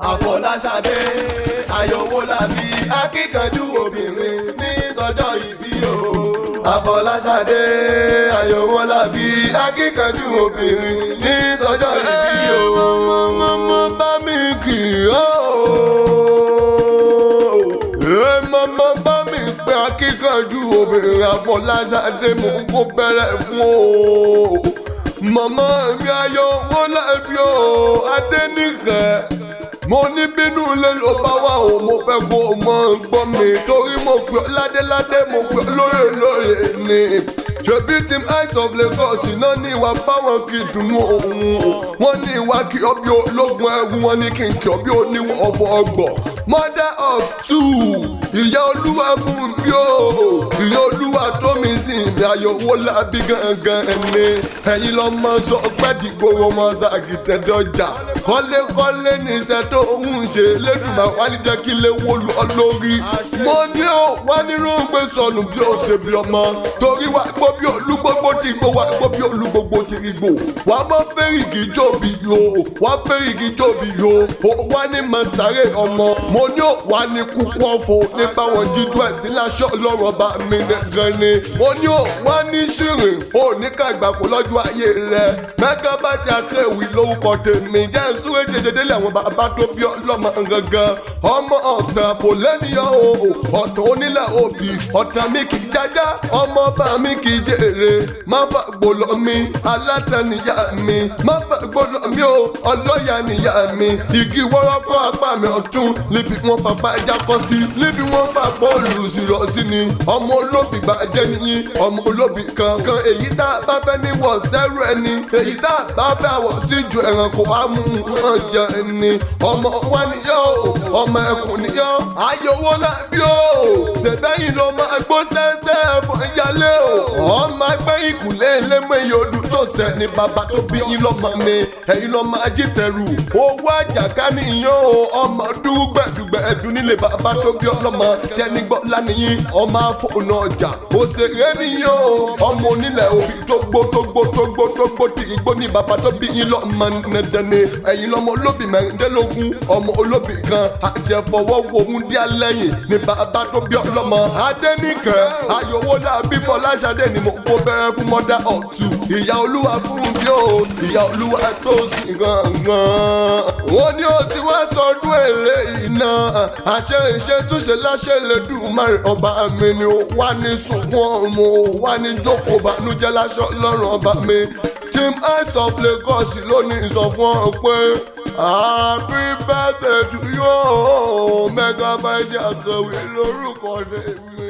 Àfọláṣadé Owolabi akíkanjú obìnrin ní sọjọ́ ìbí o. Àfọláṣadé Owolabi akíkanjú obìnrin ní sọjọ́ ìbí o. Mọ́mọ́ bá mi kì í o. Mọ́mọ́ bá mi pé akíkanjú obìnrin Àfọláṣadé mo kó bẹ̀rẹ̀ fún o. Mọ́mọ́ mi Owolabi Adenike. Mo ní bínú ilé ló bá wà o, mo fẹ́ kó o mọ̀ gbọ́ mi torí mo pè ọ́ ládéládé mo pè ọ́ lóyè ni. Ṣebí team Eyes of Lagos náà ní ìwà báwọn kì í dùnú òun. Wọ́n ní ìwà kí ọ bí ológun ẹrú, wọ́n ní kí n kí ọ bí oníwọ̀ ọ̀bọ̀ ọgbọ̀. Mother of two, ìyá olúwa fún mi o. Ìyá olúwa tó mi sìn mi Owolabi gangan ni. Ẹ̀yin lọ́mọ sọ pẹ́ẹ́dìgbòrò ọmọ Ṣàgìtẹ̀dọ́jà. Kọ́lékọ́lé ní iṣẹ́ tó ń ṣe lẹ́dùnmá wá ní jẹ́ kí lè wó lọ lórí. Mo ní ó wá nínú gbé sọnù bí ó ṣe bí ọmọ. Torí wá gbó bí olúgbogbo ti gbó wá gbó bí olúgbogbo ti rí gbó. Wá mọ́ fẹ́rìgì jòbí yo, wá fẹ́rìgì jòbí yo. Ó wá ní mọ̀sáré ọmọ. Mo ní ó wá ní kúkú ọ̀fọ̀ nípa wọn jíjú ẹ̀sìn láṣọ lọ́rọ̀ bá mi nìkan ni. Mo ní ó wá ní ṣìrìn, ó ní kàgbàkú lọ́jọ́ ayé rẹ̀. Mẹ́gàbáàtì Akéwì lórúkọ tèmi jẹ́ súré jẹjẹdẹ́lẹ̀ àwọn bàbá tó bí ọlọ́mọ gangan. Ọmọ ọ̀tàn kò lẹ́nìyàn o, ọ̀tàn onílẹ̀ òbí, ọ̀tàn mi kì í jájá, ọmọ bá mi kì í jèrè. Má fà gbòòlò mi, alátàn níyà mi, má fà gbòòlò mi o, ọlọ́yà níyà mi. Igi wọ́rọ́kọ́ apá mi ọ̀tún, níbi wọn bàbá ẹja kọ́ sí, níbi wọn bá bọ́ọ̀lù sírọ̀ sí ni. Ọmọ olóbì bàjẹ́ nìyí, ọmọ olóbì kankan. Èyí tá a bá fẹ́ ní wọ̀ sẹ́rù ẹni, èyí tá a bá fẹ́ àwọ̀ sí ju ẹranko amú wọn jẹ ni. Ọmọ wa nìyọ́ o, ọmọ ẹkùn nìyọ́. Owolabi o, ṣèbẹ́yìn ló máa gbó sẹ́sẹ́ fún ìyálé o. Ọmọ agbẹ́yìn kùlé lémọ̀ iye odù tó sẹ́ ni bàbá tó bí yín lọ́mọ ni. Ẹ̀yin lọ́mọ ajítẹ̀rù, owó àjàká nìyọ́ o. Ọmọ dúgbẹ̀dùgbẹ̀dù nílé bàbá tó bí ọlọ́mọ. Tẹ́nigbọ́ lánìyín, ọmọ afọ́nà ọjà. Òṣèré nìyọ́ o, ọmọ onílẹ̀ òbí tó gbó tí igbó ní bàbá tó bí yín lọ́mọ nẹ́dẹ́ni. Ẹ̀yin lọ́mọ olóbì mẹ́rìndínlógún, ọmọ olóbì kan àjẹfọwọ́ wo ohun díẹ̀ lẹ́yìn ní bàbá tó bí ọlọ́mọ. Adenike Owolabi Folashade ni mo kó bẹ̀rẹ̀ fún mother of two. Ìyá olúwa fún mi o, ìyá olúwa tó sì gangan. Wọ́n ní ó ti wá sọdún èlé iná. Àṣẹ ìṣètúnṣe láṣẹ lẹ́dùnmáre ọba mi ni ó wá ní sunkún ọmọ, wá ní jókòó bànújẹ́ láṣọ lọ́rùn ọba mi. Team Eyes of Lagos lónìí sọ fún ọ pé happy birthday to you, Megabyte Akéwì lórúkọ tèmi.